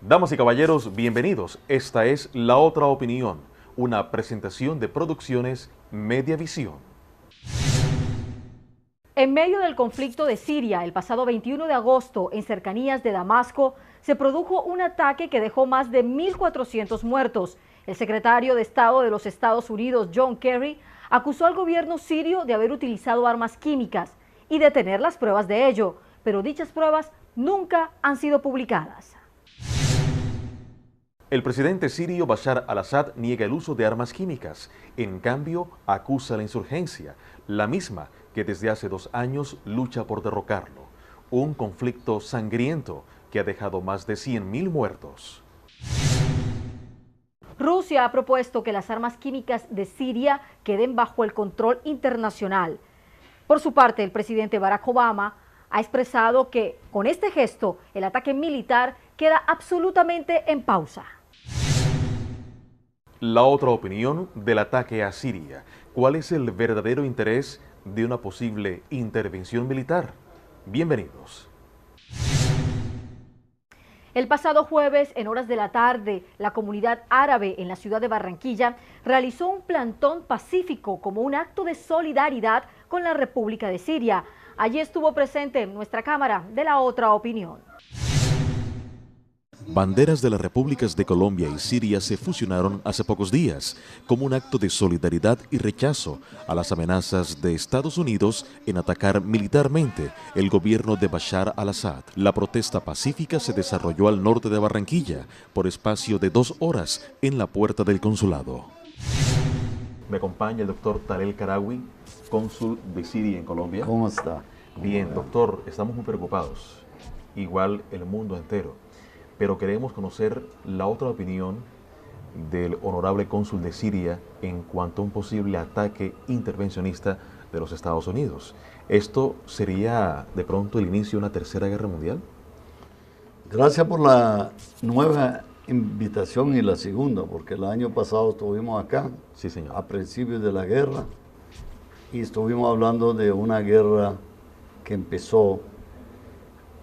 Damas y caballeros, bienvenidos. Esta es La Otra Opinión, una presentación de Producciones Mediavisión. En medio del conflicto de Siria, el pasado 21 de agosto, en cercanías de Damasco, se produjo un ataque que dejó más de 1.400 muertos. El secretario de Estado de los Estados Unidos, John Kerry, acusó al gobierno sirio de haber utilizado armas químicas y de tener las pruebas de ello, pero dichas pruebas nunca han sido publicadas. El presidente sirio Bashar al-Assad niega el uso de armas químicas. En cambio, acusa la insurgencia, la misma que desde hace 2 años lucha por derrocarlo. Un conflicto sangriento que ha dejado más de 100.000 muertos. Rusia ha propuesto que las armas químicas de Siria queden bajo el control internacional. Por su parte, el presidente Barack Obama ha expresado que con este gesto el ataque militar queda absolutamente en pausa. La otra opinión del ataque a Siria. ¿Cuál es el verdadero interés de una posible intervención militar? Bienvenidos. El pasado jueves, en horas de la tarde, la comunidad árabe en la ciudad de Barranquilla realizó un plantón pacífico como un acto de solidaridad con la República de Siria. Allí estuvo presente nuestra cámara de La Otra Opinión. Banderas de las repúblicas de Colombia y Siria se fusionaron hace pocos días como un acto de solidaridad y rechazo a las amenazas de Estados Unidos en atacar militarmente el gobierno de Bashar al-Assad. La protesta pacífica se desarrolló al norte de Barranquilla por espacio de 2 horas en la puerta del consulado. Me acompaña el doctor Talel Karawi, cónsul de Siria en Colombia. ¿Cómo está? Bien, doctor, estamos muy preocupados, igual el mundo entero. Pero queremos conocer la otra opinión del honorable cónsul de Siria en cuanto a un posible ataque intervencionista de los Estados Unidos. ¿Esto sería de pronto el inicio de una tercera guerra mundial? Gracias por la nueva invitación y la segunda, porque el año pasado estuvimos acá, Sí, señor. a principios de la guerra, y estuvimos hablando de una guerra que empezó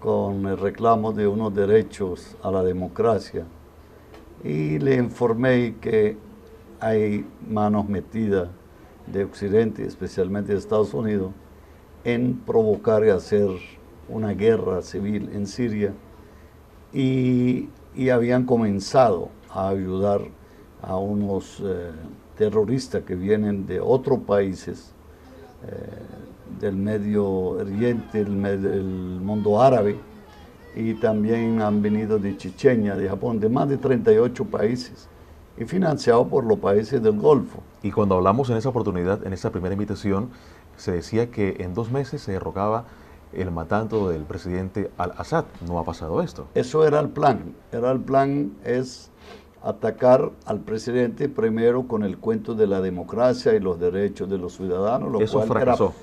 con el reclamo de unos derechos a la democracia, y le informé que hay manos metidas de Occidente, especialmente de Estados Unidos, en provocar y hacer una guerra civil en Siria, y habían comenzado a ayudar a unos terroristas que vienen de otros países, del Medio Oriente, el mundo árabe, y también han venido de Chechenia, de Japón, de más de 38 países, y financiados por los países del Golfo. Y cuando hablamos en esa oportunidad, en esa primera invitación, se decía que en 2 meses se derrocaba el matando del presidente al-Assad. ¿No ha pasado esto? Eso era el plan. El plan es atacar al presidente primero con el cuento de la democracia y los derechos de los ciudadanos, lo Eso cual fracasó.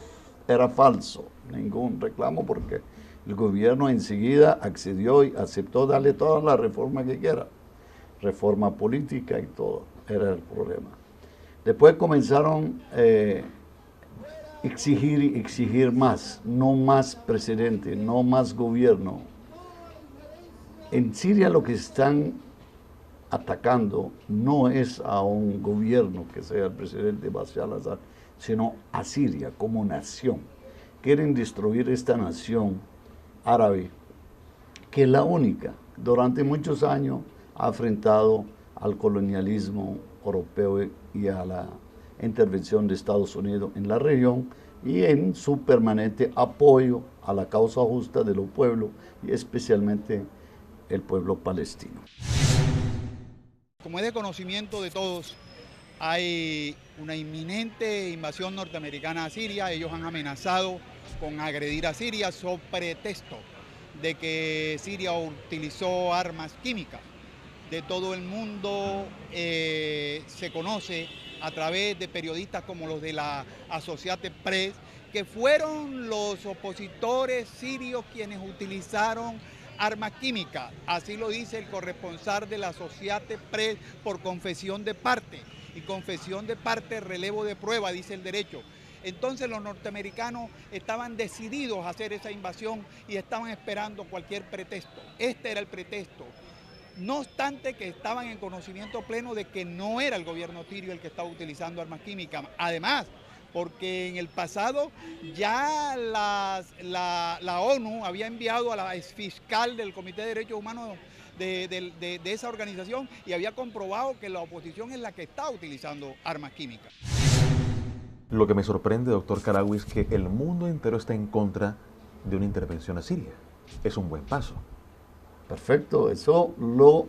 era falso, ningún reclamo, porque el gobierno enseguida accedió y aceptó darle todas las reformas que quiera, reforma política y todo, era el problema. Después comenzaron exigir más, no más presidente, no más gobierno. En Siria lo que están atacando no es a un gobierno que sea el presidente Bashar al-Assad, sino a Siria como nación. Quieren destruir esta nación árabe, que es la única, durante muchos años ha enfrentado al colonialismo europeo y a la intervención de Estados Unidos en la región, y en su permanente apoyo a la causa justa de los pueblos, y especialmente el pueblo palestino. Como es de conocimiento de todos, hay una inminente invasión norteamericana a Siria. Ellos han amenazado con agredir a Siria sobre pretexto de que Siria utilizó armas químicas. De todo el mundo se conoce a través de periodistas como los de la Associated Press, que fueron los opositores sirios quienes utilizaron armas químicas. Así lo dice el corresponsal de la Associated Press por confesión de parte. Y confesión de parte, relevo de prueba, dice el derecho. Entonces los norteamericanos estaban decididos a hacer esa invasión y estaban esperando cualquier pretexto. Este era el pretexto. no obstante que estaban en conocimiento pleno de que no era el gobierno sirio el que estaba utilizando armas químicas. Además, porque en el pasado ya la ONU había enviado a la exfiscal del Comité de Derechos Humanos de esa organización y había comprobado que la oposición es la que está utilizando armas químicas. Lo que me sorprende, doctor Karawi, es que el mundo entero está en contra de una intervención a Siria. Es un buen paso. Perfecto, eso lo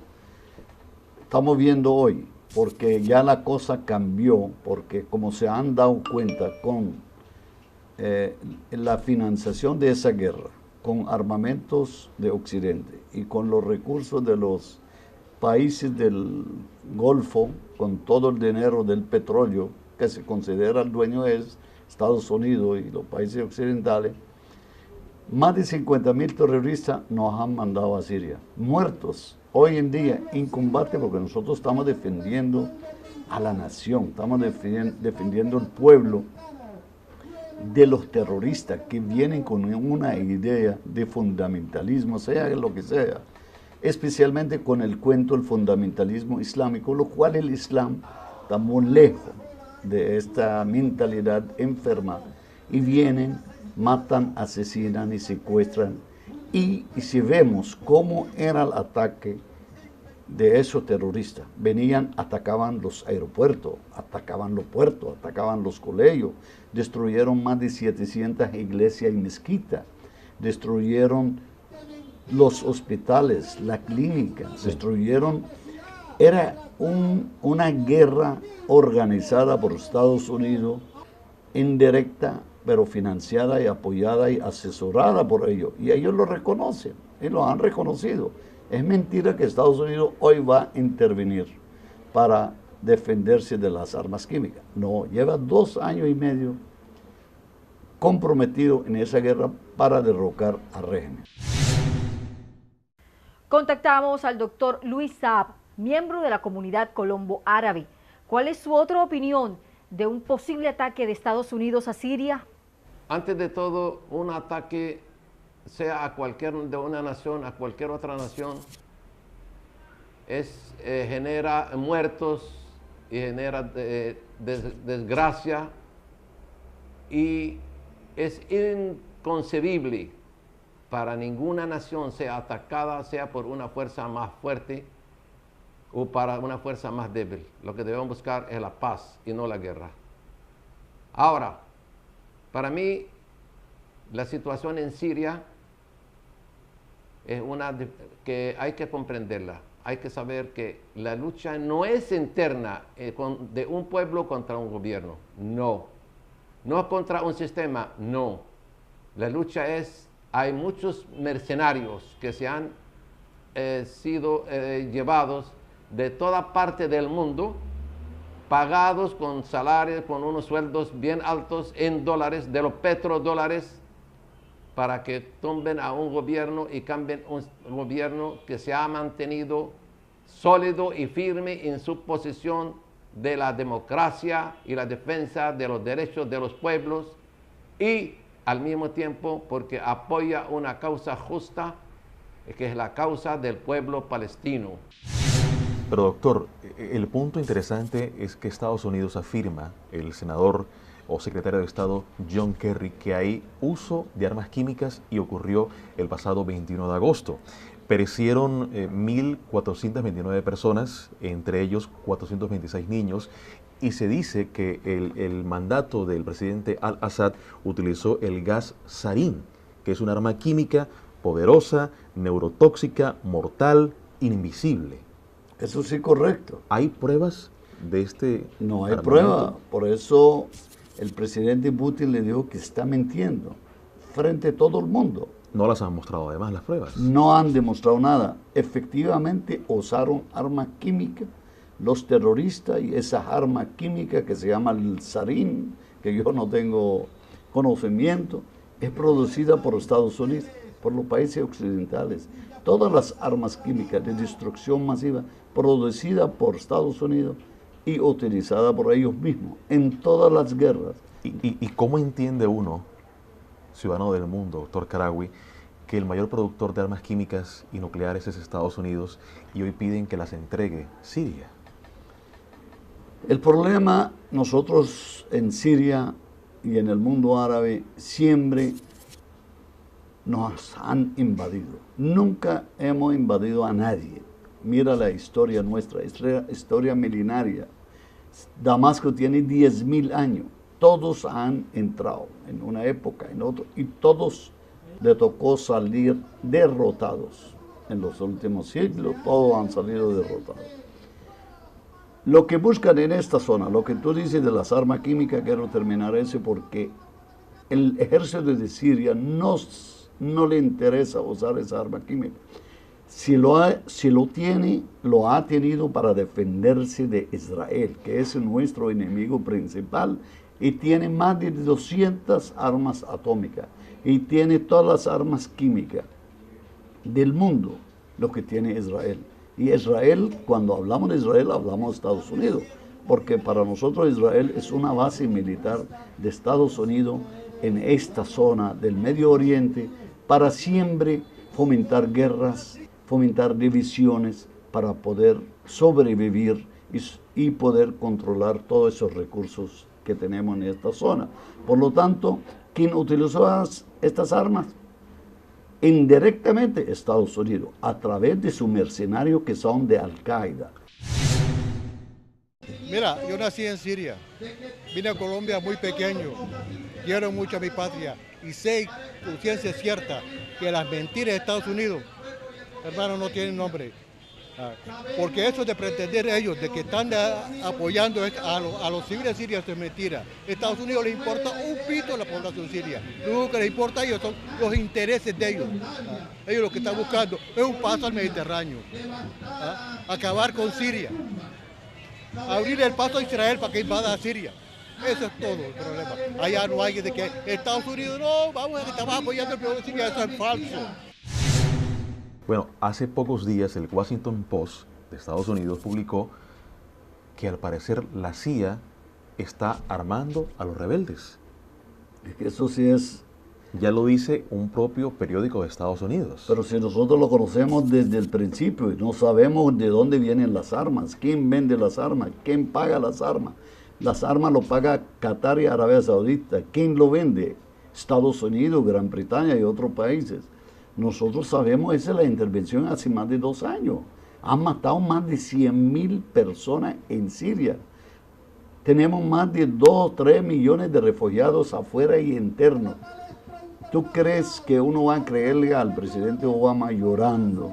estamos viendo hoy, porque ya la cosa cambió, porque como se han dado cuenta con la financiación de esa guerra, con armamentos de Occidente y con los recursos de los países del Golfo, con todo el dinero del petróleo que se considera el dueño es Estados Unidos y los países occidentales, más de 50.000 terroristas nos han mandado a Siria, muertos hoy en día en combate, porque nosotros estamos defendiendo a la nación, estamos defendiendo al pueblo de los terroristas que vienen con una idea de fundamentalismo, sea lo que sea, especialmente con el cuento del fundamentalismo islámico, lo cual el Islam está muy lejos de esta mentalidad enferma, y vienen, matan, asesinan y secuestran. Y si vemos cómo era el ataque de esos terroristas, venían, atacaban los aeropuertos, atacaban los puertos, atacaban los colegios, destruyeron más de 700 iglesias y mezquitas, destruyeron los hospitales, la clínica, destruyeron. Era una guerra organizada por Estados Unidos, indirecta, pero financiada y apoyada y asesorada por ellos. Y ellos lo reconocen, y lo han reconocido. Es mentira que Estados Unidos hoy va a intervenir para defenderse de las armas químicas. No, lleva 2 años y medio comprometido en esa guerra para derrocar al régimen. Contactamos al doctor Luis Saab, miembro de la comunidad colombo-árabe. ¿Cuál es su otra opinión de un posible ataque de Estados Unidos a Siria? Antes de todo, un ataque, sea a cualquier de una nación, a cualquier otra nación, genera muertos y genera desgracia, y es inconcebible para ninguna nación sea atacada, sea por una fuerza más fuerte o para una fuerza más débil. Lo que debemos buscar es la paz y no la guerra. Ahora, para mí, la situación en Siria es una que hay que comprenderla. Hay que saber que la lucha no es interna de un pueblo contra un gobierno, no. No contra un sistema, no. La lucha hay muchos mercenarios que se han sido llevados de toda parte del mundo, pagados con salarios, con unos sueldos bien altos en dólares, de los petrodólares, para que tumben a un gobierno y cambien un gobierno que se ha mantenido sólido y firme en su posición de la democracia y la defensa de los derechos de los pueblos, y al mismo tiempo porque apoya una causa justa, que es la causa del pueblo palestino. Pero doctor, el punto interesante es que Estados Unidos afirma, el senador o secretario de Estado John Kerry, que hay uso de armas químicas y ocurrió el pasado 21 de agosto. Perecieron 1.429 personas, entre ellos 426 niños, y se dice que el mandato del presidente al-Assad utilizó el gas sarín, que es un arma química poderosa, neurotóxica, mortal, invisible. Eso sí, correcto. ¿Hay pruebas de este No hay armamento? prueba, por eso el presidente Putin le dijo que está mintiendo frente a todo el mundo. No las han mostrado además las pruebas. No han demostrado nada. Efectivamente usaron armas químicas los terroristas, y esa arma química que se llama el sarín, que yo no tengo conocimiento, es producida por Estados Unidos, por los países occidentales. Todas las armas químicas de destrucción masiva producidas por Estados Unidos y utilizadas por ellos mismos en todas las guerras. ¿Y cómo entiende uno, ciudadano del mundo, doctor Karawi, que el mayor productor de armas químicas y nucleares es Estados Unidos y hoy piden que las entregue Siria. El problema, nosotros en Siria y en el mundo árabe siempre nos han invadido. Nunca hemos invadido a nadie. Mira la historia nuestra, historia milenaria. Damasco tiene 10.000 años. Todos han entrado en una época, en otra, y todos le tocó salir derrotados. En los últimos siglos, todos han salido derrotados. Lo que buscan en esta zona, lo que tú dices de las armas químicas, quiero terminar eso porque el ejército de Siria no le interesa usar esa arma química. Si lo tiene, lo ha tenido para defenderse de Israel, que es nuestro enemigo principal, y tiene más de 200 armas atómicas, y tiene todas las armas químicas del mundo, lo que tiene Israel. Y Israel, cuando hablamos de Israel, hablamos de Estados Unidos, porque para nosotros Israel es una base militar de Estados Unidos en esta zona del Medio Oriente, para siempre fomentar guerras, fomentar divisiones, para poder sobrevivir y poder controlar todos esos recursos que tenemos en esta zona. Por lo tanto, ¿quién utilizó estas armas? Indirectamente Estados Unidos, a través de sus mercenarios que son de Al-Qaeda. Mira, yo nací en Siria, vine a Colombia muy pequeño, quiero mucho a mi patria y sé con ciencia cierta que las mentiras de Estados Unidos, hermano, no tienen nombre. Porque eso de pretender ellos, de que están apoyando a los civiles sirios, es mentira. A Estados Unidos le importa un pito a la población siria. Lo único que les importa a ellos son los intereses de ellos. Ellos lo que están buscando es un paso al Mediterráneo. Acabar con Siria. Abrir el paso a Israel para que invada a Siria. Eso es todo el problema. Allá no hay de que Estados Unidos, no, vamos a que estamos apoyando al pueblo sirio, eso es falso. Bueno, hace pocos días el Washington Post de Estados Unidos publicó que al parecer la CIA está armando a los rebeldes. Eso sí es... Ya lo dice un propio periódico de Estados Unidos. Pero si nosotros lo conocemos desde el principio y no sabemos de dónde vienen las armas, quién vende las armas, quién paga las armas lo paga Qatar y Arabia Saudita. ¿Quién lo vende? Estados Unidos, Gran Bretaña y otros países. Nosotros sabemos, esa es la intervención hace más de 2 años. Han matado más de 100.000 personas en Siria. Tenemos más de 2 o 3 millones de refugiados afuera y internos. ¿Tú crees que uno va a creerle al presidente Obama llorando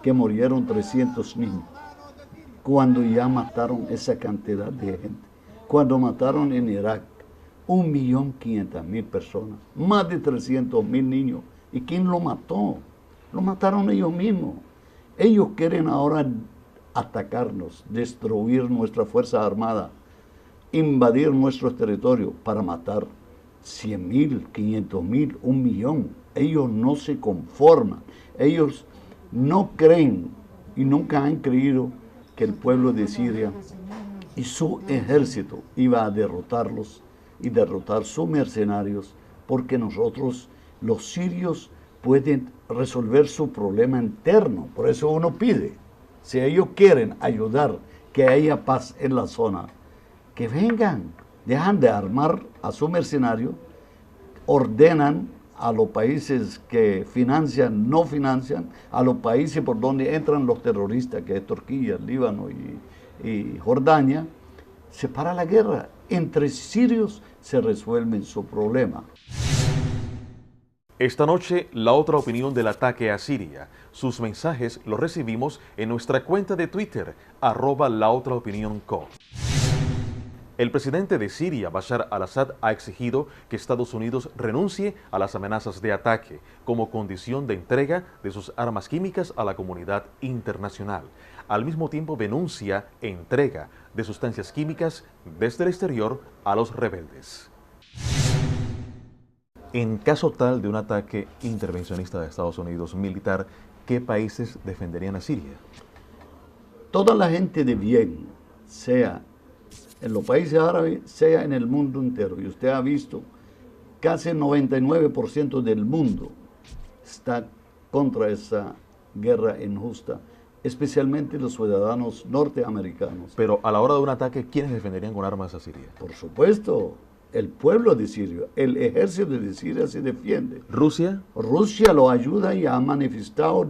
que murieron 300 niños? Cuando ya mataron esa cantidad de gente. Cuando mataron en Irak 1.500.000 personas, más de 300.000 niños. ¿Y quién lo mató? Lo mataron ellos mismos. Ellos quieren ahora atacarnos, destruir nuestra Fuerza Armada, invadir nuestros territorios para matar 100.000, 500.000, 1 millón. Ellos no se conforman. Ellos no creen y nunca han creído que el pueblo de Siria y su ejército iba a derrotarlos y derrotar sus mercenarios, porque nosotros, los sirios, pueden resolver su problema interno. Por eso uno pide, si ellos quieren ayudar, que haya paz en la zona, que vengan, dejan de armar a su mercenario, ordenan a los países que financian, no financian, a los países por donde entran los terroristas, que es Turquía, Líbano y Jordania, se para la guerra. Entre sirios se resuelven su problema. Esta noche, la otra opinión del ataque a Siria. Sus mensajes los recibimos en nuestra cuenta de Twitter, @laotraopinionco. El presidente de Siria, Bashar al-Assad, ha exigido que Estados Unidos renuncie a las amenazas de ataque como condición de entrega de sus armas químicas a la comunidad internacional. Al mismo tiempo denuncia entrega de sustancias químicas desde el exterior a los rebeldes. En caso tal de un ataque intervencionista de Estados Unidos militar, ¿qué países defenderían a Siria? Toda la gente de bien, sea en los países árabes, sea en el mundo entero. Y usted ha visto, casi el 99% del mundo está contra esa guerra injusta, especialmente los ciudadanos norteamericanos. Pero a la hora de un ataque, ¿quiénes defenderían con armas a Siria? Por supuesto, el pueblo de Siria, el ejército de Siria se defiende. ¿Rusia? Rusia lo ayuda y ha manifestado.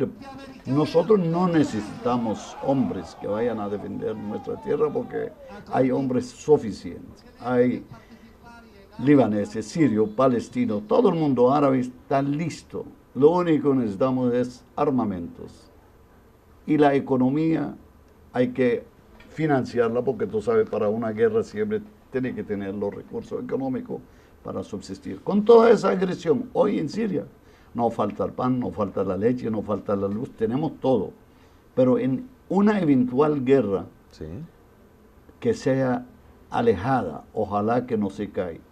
Nosotros no necesitamos hombres que vayan a defender nuestra tierra porque hay hombres suficientes. Hay libaneses, sirios, palestinos, todo el mundo árabe está listo. Lo único que necesitamos es armamentos. Y la economía hay que financiarla porque tú sabes, para una guerra siempre tiene que tener los recursos económicos para subsistir. Con toda esa agresión, hoy en Siria no falta el pan, no falta la leche, no falta la luz, tenemos todo. Pero en una eventual guerra Sí. que sea alejada, ojalá que no se caiga,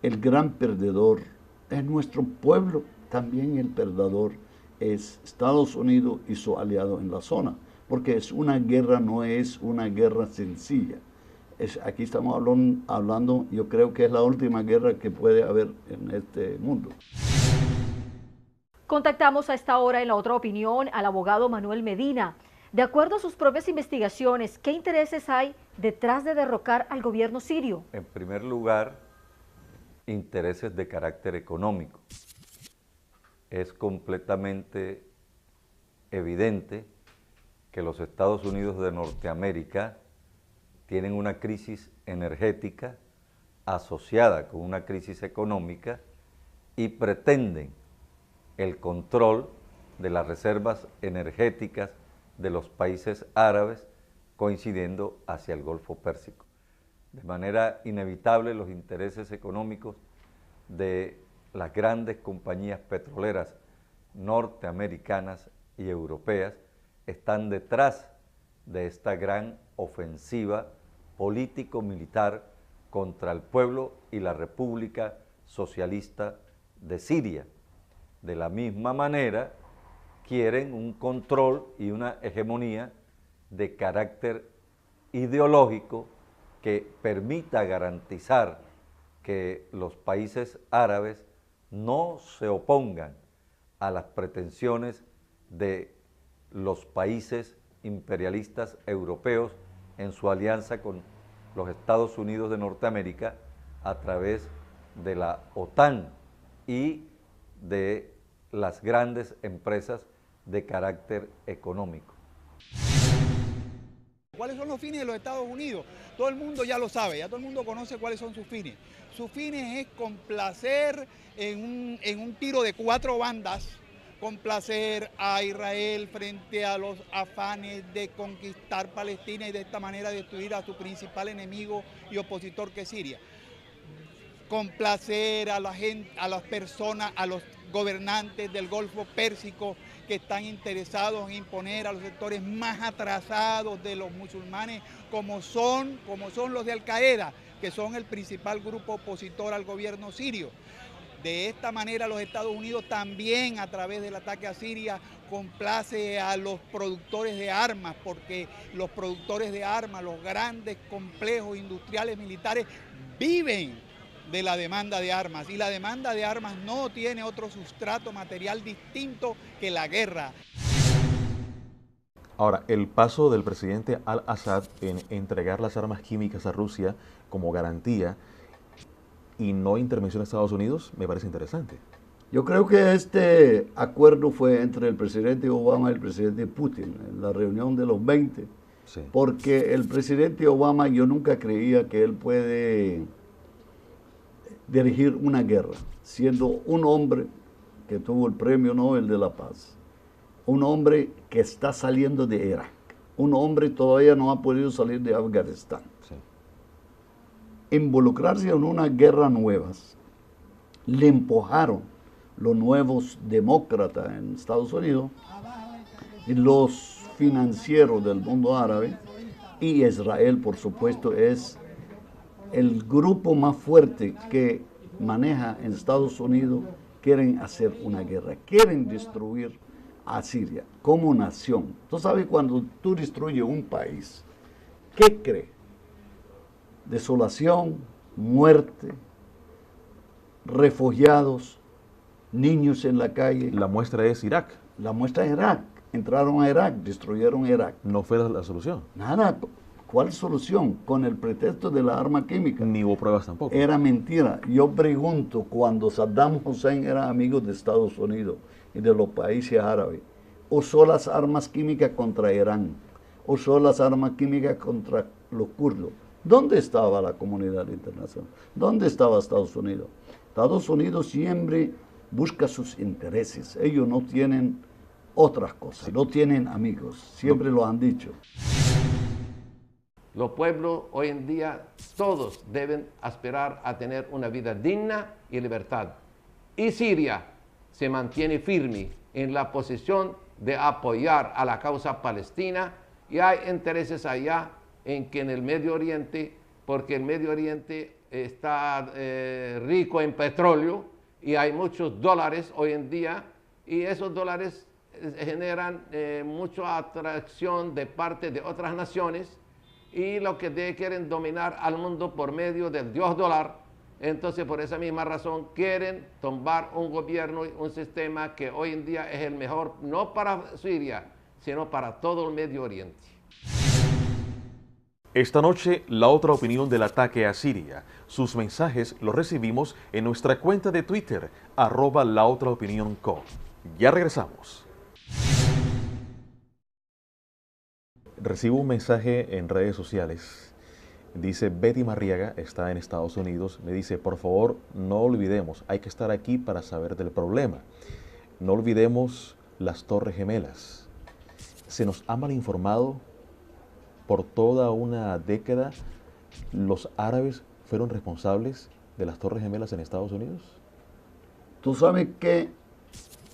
el gran perdedor es nuestro pueblo, también el perdedor es Estados Unidos y su aliado en la zona, porque es una guerra, no es una guerra sencilla. Aquí estamos hablando, yo creo que es la última guerra que puede haber en este mundo. Contactamos a esta hora en La Otra Opinión al abogado Manuel Medina. De acuerdo a sus propias investigaciones, ¿qué intereses hay detrás de derrocar al gobierno sirio? En primer lugar, intereses de carácter económico. Es completamente evidente que los Estados Unidos de Norteamérica tienen una crisis energética asociada con una crisis económica y pretenden el control de las reservas energéticas de los países árabes coincidiendo hacia el Golfo Pérsico. De manera inevitable, los intereses económicos de las grandes compañías petroleras norteamericanas y europeas están detrás de esta gran ofensiva político-militar contra el pueblo y la República Socialista de Siria. De la misma manera, quieren un control y una hegemonía de carácter ideológico que permita garantizar que los países árabes no se opongan a las pretensiones de los países imperialistas europeos en su alianza con los Estados Unidos de Norteamérica a través de la OTAN y de las grandes empresas de carácter económico. ¿Cuáles son los fines de los Estados Unidos? Todo el mundo ya lo sabe, ya todo el mundo conoce cuáles son sus fines. Sus fines es complacer en un tiro de 4 bandas, complacer a Israel frente a los afanes de conquistar Palestina y de esta manera destruir a su principal enemigo y opositor que es Siria. Complacer a la gente, a las personas, a los gobernantes del Golfo Pérsico que están interesados en imponer a los sectores más atrasados de los musulmanes, como son los de Al-Qaeda, que son el principal grupo opositor al gobierno sirio. De esta manera los Estados Unidos también, a través del ataque a Siria, complace a los productores de armas, porque los productores de armas, los grandes complejos industriales militares, viven de la demanda de armas, y la demanda de armas no tiene otro sustrato material distinto que la guerra. Ahora, el paso del presidente al-Assad en entregar las armas químicas a Rusia como garantía y no intervención de Estados Unidos me parece interesante. Yo creo que este acuerdo fue entre el presidente Obama y el presidente Putin en la reunión de los 20, Sí. porque el presidente Obama, yo nunca creía que él puede dirigir una guerra, siendo un hombre que tuvo el premio Nobel de la Paz, un hombre que está saliendo de Irak, un hombre que todavía no ha podido salir de Afganistán. Sí. Involucrarse en una guerra nueva, le empujaron los nuevos demócratas en Estados Unidos y los financieros del mundo árabe, y Israel, por supuesto, es el grupo más fuerte que maneja en Estados Unidos. Quieren hacer una guerra, quieren destruir a Siria como nación. Tú sabes, cuando tú destruyes un país, ¿qué crees? Desolación, muerte, refugiados, niños en la calle. La muestra es Irak. La muestra es Irak. Entraron a Irak, destruyeron Irak. No fue la solución. Nada. ¿Cuál solución? Con el pretexto de la arma química. Ni hubo pruebas tampoco. Era mentira. Yo pregunto, cuando Saddam Hussein era amigo de Estados Unidos y de los países árabes, usó las armas químicas contra Irán, usó las armas químicas contra los kurdos. ¿Dónde estaba la comunidad internacional? ¿Dónde estaba Estados Unidos? Estados Unidos siempre busca sus intereses. Ellos no tienen otras cosas, no tienen amigos. Siempre lo han dicho. Los pueblos hoy en día, todos deben aspirar a tener una vida digna y libertad. Y Siria se mantiene firme en la posición de apoyar a la causa palestina, y hay intereses allá en el Medio Oriente, porque el Medio Oriente está rico en petróleo y hay muchos dólares hoy en día, y esos dólares generan mucha atracción de parte de otras naciones, y lo que quieren dominar al mundo por medio del dios dólar. Entonces, por esa misma razón, quieren tumbar un gobierno, un sistema que hoy en día es el mejor, no para Siria, sino para todo el Medio Oriente. Esta noche, la otra opinión del ataque a Siria. Sus mensajes los recibimos en nuestra cuenta de Twitter, @laotraopinionco. Ya regresamos. Recibo un mensaje en redes sociales. Dice Betty Marriaga, está en Estados Unidos. Me dice, por favor, no olvidemos, hay que estar aquí para saber del problema. No olvidemos las Torres Gemelas. Se nos ha mal informado por toda una década. ¿Los árabes fueron responsables de las Torres Gemelas en Estados Unidos? Tú sabes que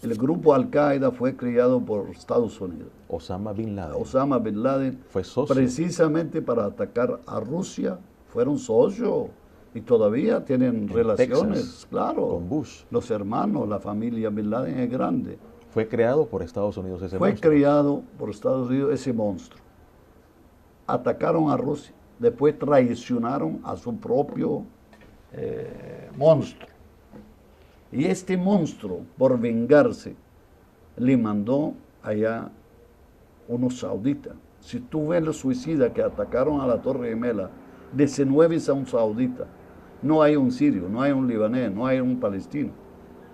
el grupo Al-Qaeda fue creado por Estados Unidos. Osama Bin Laden. Osama Bin Laden Fue socio. precisamente para atacar a Rusia. Fueron socios y todavía tienen relaciones, Texas, claro. con Bush. Los hermanos, la familia Bin Laden es grande. Fue creado por Estados Unidos ese Fue monstruo. creado por Estados Unidos ese monstruo. Atacaron a Rusia, después traicionaron a su propio monstruo. Y este monstruo, por vengarse, le mandó allá unos sauditas. Si tú ves los suicidas que atacaron a la Torre Gemela, 19 son sauditas. No hay un sirio, no hay un libanés, no hay un palestino.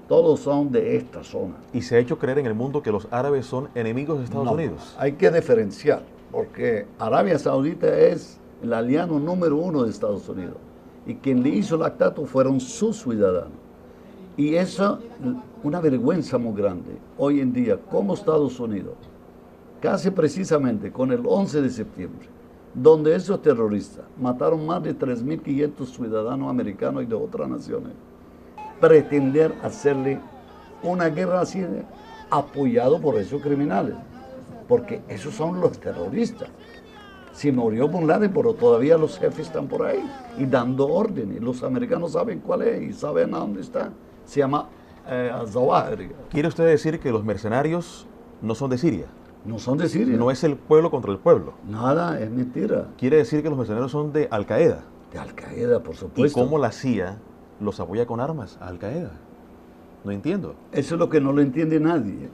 Todos son de esta zona. Y se ha hecho creer en el mundo que los árabes son enemigos de Estados Unidos. Hay que diferenciar, porque Arabia Saudita es el aliado número 1 de Estados Unidos. Y quien le hizo el actato fueron sus ciudadanos. Y eso, una vergüenza muy grande. Hoy en día, como Estados Unidos, casi precisamente con el 11 de septiembre, donde esos terroristas mataron más de 3.500 ciudadanos americanos y de otras naciones, pretender hacerle una guerra así apoyado por esos criminales, porque esos son los terroristas. Si murió Bin Laden, pero todavía los jefes están por ahí y dando órdenes. Los americanos saben cuál es y saben a dónde está. Se llama Zawahiri. ¿Quiere usted decir que los mercenarios no son de Siria? No son de Siria. No es el pueblo contra el pueblo. Nada, es mentira. ¿Quiere decir que los mercenarios son de Al-Qaeda? De Al-Qaeda, por ¿Y supuesto. cómo la CIA los apoya con armas a Al-Qaeda? No entiendo. Eso es lo que no lo entiende nadie.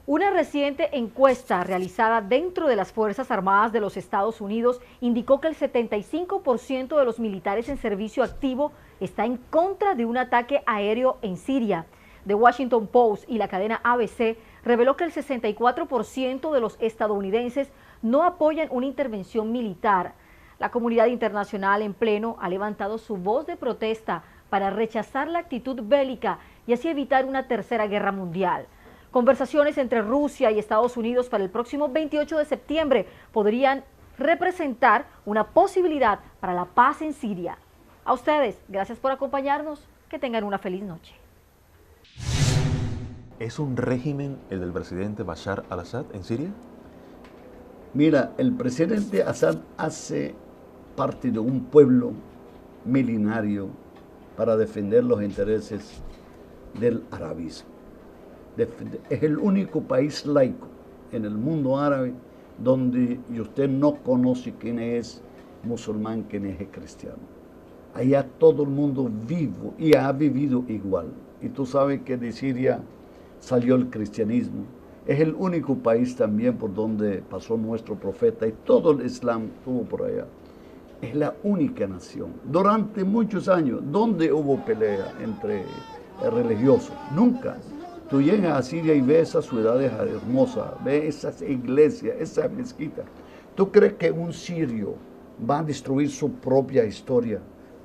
Una reciente encuesta realizada dentro de las Fuerzas Armadas de los Estados Unidos indicó que el 75% de los militares en servicio activo está en contra de un ataque aéreo en Siria. The Washington Post y la cadena ABC reveló que el 64% de los estadounidenses no apoyan una intervención militar. La comunidad internacional en pleno ha levantado su voz de protesta para rechazar la actitud bélica y así evitar una tercera guerra mundial. Conversaciones entre Rusia y Estados Unidos para el próximo 28 de septiembre podrían representar una posibilidad para la paz en Siria. A ustedes, gracias por acompañarnos. Que tengan una feliz noche. ¿Es un régimen el del presidente Bashar al-Assad en Siria? Mira, el presidente Assad hace parte de un pueblo milenario para defender los intereses del arabismo. Es el único país laico en el mundo árabe donde usted no conoce quién es musulmán, quién es cristiano. Allá todo el mundo vivo y ha vivido igual. y tú sabes que de Siria salió el cristianismo. Es el único país también por donde pasó nuestro profeta y todo el Islam estuvo por allá. Es la única nación. Durante muchos años, ¿dónde hubo pelea entre religiosos? Nunca. Tú llegas a Siria y ves esas ciudades hermosas, ves esas iglesias, esas mezquitas. ¿Tú crees que un sirio va a destruir su propia historia,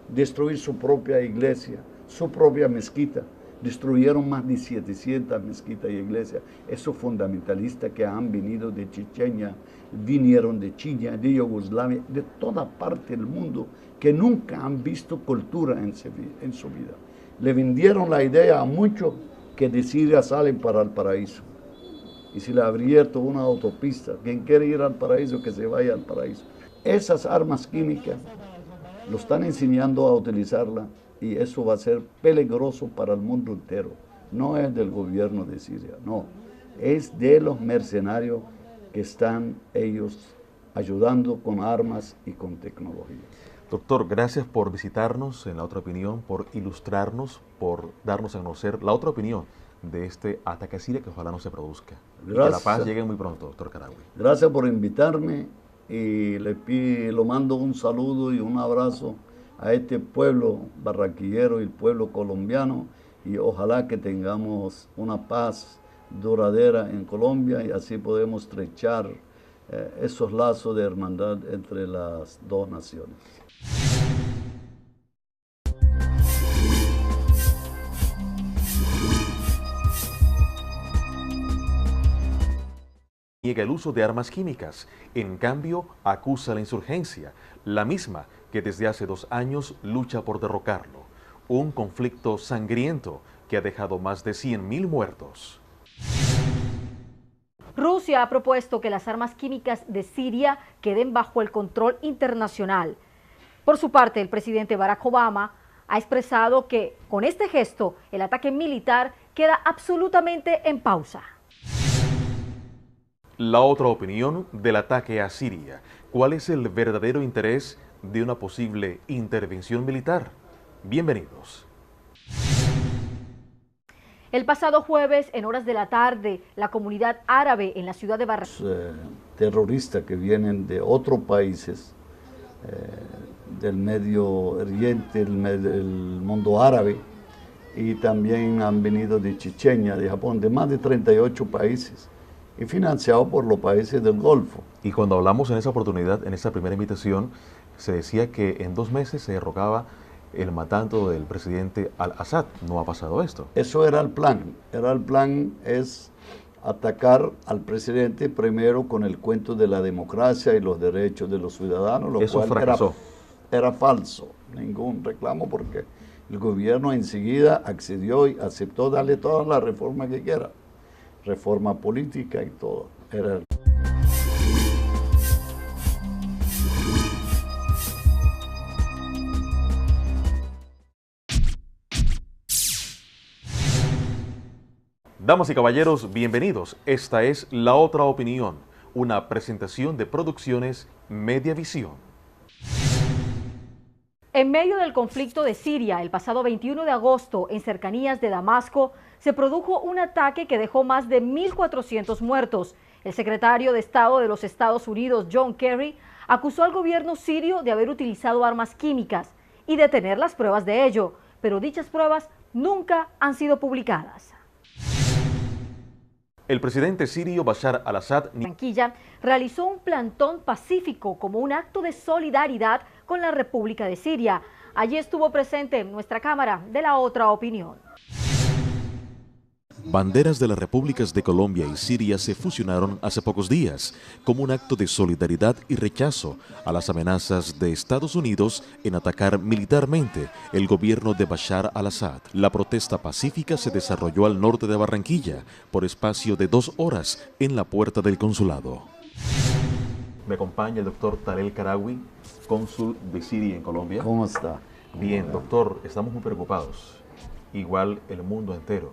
destruir su propia iglesia, su propia mezquita? Destruyeron más de 700 mezquitas y iglesias. Esos fundamentalistas que han venido de Chechenia, vinieron de China, de Yugoslavia, de toda parte del mundo, que nunca han visto cultura en su vida. Le vendieron la idea a muchos que de Siria salen para el paraíso. Y si le ha abierto una autopista, quien quiere ir al paraíso, que se vaya al paraíso. Esas armas químicas lo están enseñando a utilizarla y eso va a ser peligroso para el mundo entero. No es del gobierno de Siria, no. Es de los mercenarios que están ellos ayudando con armas y con tecnología. Doctor, gracias por visitarnos en La Otra Opinión, por ilustrarnos, por darnos a conocer la otra opinión de este ataque a Siria que ojalá no se produzca. Gracias. Y que la paz llegue muy pronto, doctor Karawi. Gracias por invitarme y lo mando un saludo y un abrazo a este pueblo barranquillero y el pueblo colombiano y ojalá que tengamos una paz duradera en Colombia y así podemos estrechar esos lazos de hermandad entre las dos naciones. Niega el uso de armas químicas, en cambio acusa la insurgencia, la misma que desde hace 2 años lucha por derrocarlo. Un conflicto sangriento que ha dejado más de 100.000 muertos. Rusia ha propuesto que las armas químicas de Siria queden bajo el control internacional. Por su parte, el presidente Barack Obama ha expresado que con este gesto el ataque militar queda absolutamente en pausa. La otra opinión del ataque a Siria. ¿Cuál es el verdadero interés de una posible intervención militar? Bienvenidos. El pasado jueves, en horas de la tarde, la comunidad árabe en la ciudad de Barranquilla. Terroristas que vienen de otros países, del Medio Oriente, el mundo árabe, y también han venido de Chechenia, de Japón, de más de 38 países, y financiados por los países del Golfo. Y cuando hablamos en esa oportunidad, en esa primera invitación, se decía que en 2 meses se derrocaba el matando del presidente al-Assad. ¿No ha pasado esto? Eso era el plan. El plan es atacar al presidente primero con el cuento de la democracia y los derechos de los ciudadanos, lo Eso cual fracasó. Era falso. Ningún reclamo porque el gobierno enseguida accedió y aceptó darle todas las reformas que quiera. Reforma política y todo. Era Damas y caballeros, bienvenidos. Esta es La Otra Opinión, una presentación de Producciones Mediavisión. En medio del conflicto de Siria, el pasado 21 de agosto, en cercanías de Damasco, se produjo un ataque que dejó más de 1.400 muertos. El secretario de Estado de los Estados Unidos, John Kerry, acusó al gobierno sirio de haber utilizado armas químicas y de tener las pruebas de ello, pero dichas pruebas nunca han sido publicadas. El presidente sirio Bashar al-Assad Barranquilla realizó un plantón pacífico como un acto de solidaridad con la República de Siria. Allí estuvo presente nuestra cámara de La Otra Opinión. Banderas de las repúblicas de Colombia y Siria se fusionaron hace pocos días como un acto de solidaridad y rechazo a las amenazas de Estados Unidos en atacar militarmente el gobierno de Bashar al-Assad. La protesta pacífica se desarrolló al norte de Barranquilla por espacio de 2 horas en la puerta del consulado. Me acompaña el doctor Talel Karawi, cónsul de Siria en Colombia. ¿Cómo está? Bien, doctor, estamos muy preocupados, igual el mundo entero.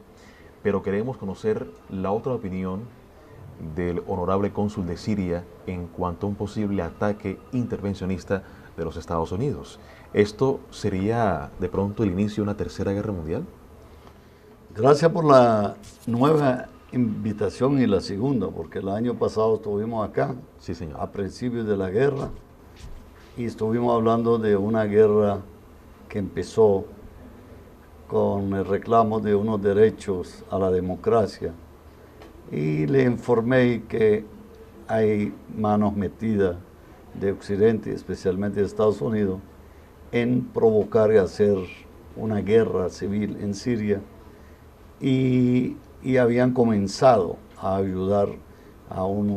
Pero queremos conocer la otra opinión del honorable cónsul de Siria en cuanto a un posible ataque intervencionista de los Estados Unidos. ¿Esto sería de pronto el inicio de una tercera guerra mundial? Gracias por la nueva invitación y la segunda, porque el año pasado estuvimos acá, Sí, señor. a principios de la guerra, y estuvimos hablando de una guerra que empezó con el reclamo de unos derechos a la democracia, y le informé que hay manos metidas de Occidente, especialmente de Estados Unidos, en provocar y hacer una guerra civil en Siria, y habían comenzado a ayudar a unos